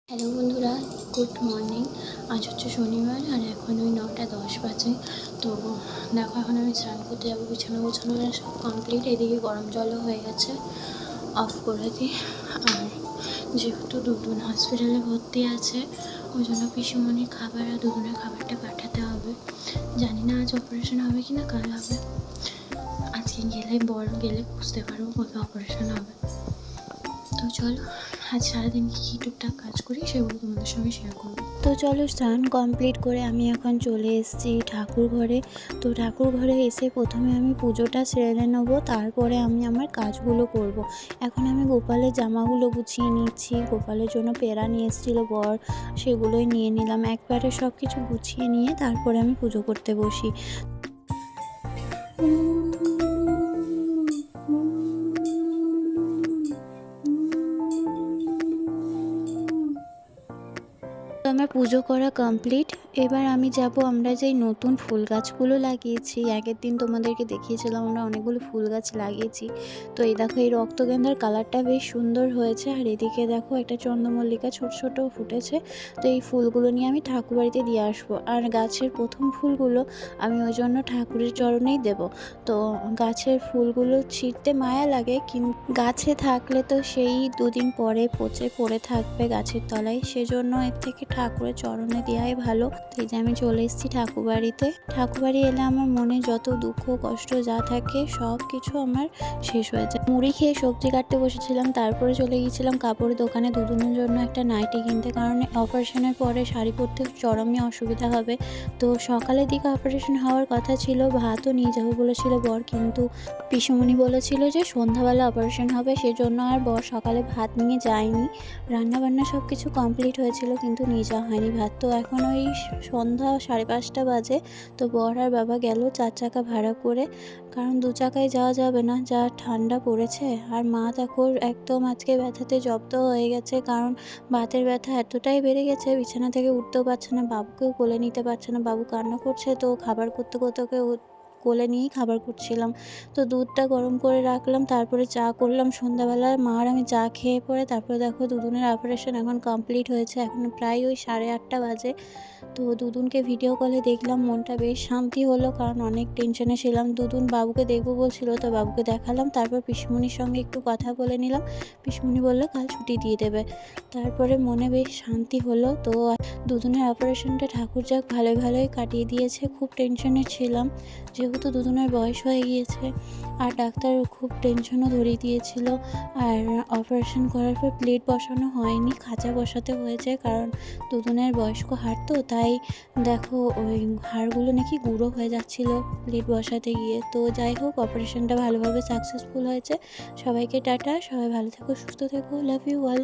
Hello বন্ধুরা, good morning. আজ হচ্ছে শনিবার আর এখন ওই 9:10 বাজে। তো দেখো, এখন আমি স্নান করতে যাবো। বিছানা গোছানো সব কমপ্লিট। এদিকে গরম জলও হয়ে গেছে, অফ করে দিই। আর যেহেতু দুদুন হসপিটালে ভর্তি আছে, ওই জন্য পিসিমণির খাবার আর দুদুনের খাবারটা পাঠাতে হবে। জানি না আজ অপারেশন হবে কি না কাল হবে। আজকে গেলে বুঝতে পারবো কবে অপারেশন হবে। তো চলো, আজ সারাদিন কী টুকটাক কাজ করি সেগুলো তোমাদের সঙ্গে শেয়ার করবো। তো চলো, স্নান কমপ্লিট করে আমি এখন চলে এসেছি ঠাকুর ঘরে। তো ঠাকুর ঘরে এসে প্রথমে আমি পুজোটা সেরে নেবো, তারপরে আমি আমার কাজগুলো করব। এখন আমি গোপালের জামাগুলো গুছিয়ে নিচ্ছি। গোপালের জন্য পেড়া নিয়ে এসেছিলো বর, সেগুলোই নিয়ে নিলাম। একবারে সব কিছু গুছিয়ে নিয়ে তারপরে আমি পুজো করতে বসি। তো আমার পুজো করা কমপ্লিট। এবার আমি যাব, আমরা যেই নতুন ফুল গাছগুলো লাগিয়েছি, আগের দিন তোমাদেরকে দেখিয়েছিলাম আমরা অনেকগুলো ফুল গাছ লাগিয়েছি। তো এই দেখো, এই রক্তগেন্ধার কালারটা বেশ সুন্দর হয়েছে। আর এদিকে দেখো, একটা চন্দ্রমল্লিকা ছোট ছোট ফুটেছে। তো এই ফুলগুলো নিয়ে আমি ঠাকুরবাড়িতে দিয়ে আসবো। আর গাছের প্রথম ফুলগুলো আমি ওই জন্য ঠাকুরের চরণেই দেব। তো গাছের ফুলগুলো ছিঁড়তে মায়া লাগে, কিন্তু গাছে থাকলে তো সেই দুদিন পরে পচে পড়ে থাকবে গাছের তলায়, সেজন্য এর থেকে ঠাকুরের চরণে দেওয়াই ভালো। তো এই যে আমি চলে এসেছি ঠাকুরবাড়িতে। ঠাকুরবাড়ি এলে আমার মনে যত দুঃখ কষ্ট যা থাকে সব কিছু আমার শেষ হয়ে যায়। মুড়ি খেয়ে সবজি কাটতে বসেছিলাম, তারপরে চলে গিয়েছিলাম কাপড়ের দোকানে দুদিনের জন্য একটা নাইটি কিনতে, কারণ অপারেশনের পরে শাড়ি পরতে চরমই অসুবিধা হবে। তো সকালের দিকে অপারেশন হওয়ার কথা ছিল, ভাতও নিয়ে যাবো বলেছিল বর, কিন্তু পিসুমণি বলেছিল যে সন্ধ্যাবেলা অপারেশন হবে, সেজন্য আর বর সকালে ভাত নিয়ে যায়নি। রান্নাবান্না সব কিছু কমপ্লিট হয়েছিল, কিন্তু নিয়ে যাওয়া হয়নি ভাত। তো এখন ওই সন্ধ্যা 5:30 বাজে। তো বর আর বাবা গেল 4 চাকা ভাড়া করে, কারণ 2 চাকায় যাওয়া যাবে না, যা ঠান্ডা পড়েছে। আর মা দেখো একদম আজকে ব্যথাতে জব্দ হয়ে গেছে, কারণ বাতের ব্যথা এতটাই বেড়ে গেছে, বিছানা থেকে উঠতেও পারছে না, বাবুকেও কোলে নিতে পারছে না। বাবু কান্না করছে, তো খাবার করতে করতে ওকে কোলে নিয়েই খাবার করছিলাম। তো দুধটা গরম করে রাখলাম, তারপরে চা করলাম সন্ধ্যাবেলায়। মা আর আমি চা খেয়ে পরে তারপরে দেখো, দুদুনের অপারেশন এখন কমপ্লিট হয়েছে। এখন প্রায় ওই 8:30 বাজে। তো দুদুনকে ভিডিও কলে দেখলাম, মনটা বেশ শান্তি হলো, কারণ অনেক টেনশনে ছিলাম। দুদুন বাবুকে দেখবো বলছিল, তো বাবুকে দেখালাম। তারপর পিসিমণির সঙ্গে একটু কথা বলে নিলাম। পিসিমণি বললো কাল ছুটি দিয়ে দেবে। তারপরে মনে বেশ শান্তি হলো। তো দুদুনের অপারেশনটা ঠাকুর যাক ভালোই কাটিয়ে দিয়েছে। খুব টেনশনে ছিলাম, যেহেতু দুদুনের বয়স হয়ে গিয়েছে। আর ডাক্তার খুব টেনশনও ধরিয়ে দিয়েছিল। আর অপারেশন করার পর প্লেট বসানো হয়নি, খাঁচা বসাতে হয়েছে, কারণ দুদুনের বয়স্ক হাড় তো, তাই দেখো ওই হাড়গুলো নাকি গুঁড়ো হয়ে যাচ্ছিল প্লেট বসাতে গিয়ে। তো যাই হোক, অপারেশনটা ভালোভাবে সাকসেসফুল হয়েছে। সবাইকে টাটা, সবাই ভালো থেকো, সুস্থ থেকো, লাভ ইউ অল।